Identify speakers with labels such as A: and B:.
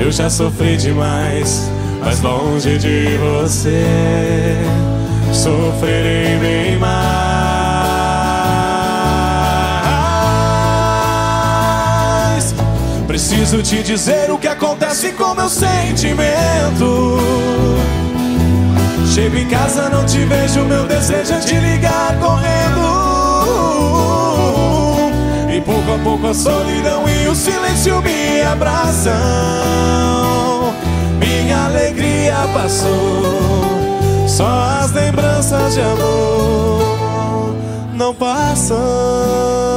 A: Eu já sofri demais, mas longe de você sofrerei bem mais. Preciso te dizer o que acontece com meu sentimento. Chego em casa, não te vejo, meu desejo é te ligar correndo. E pouco a pouco a solidão e o silêncio me abraçam. Minha alegria passou, só as lembranças de amor não passam.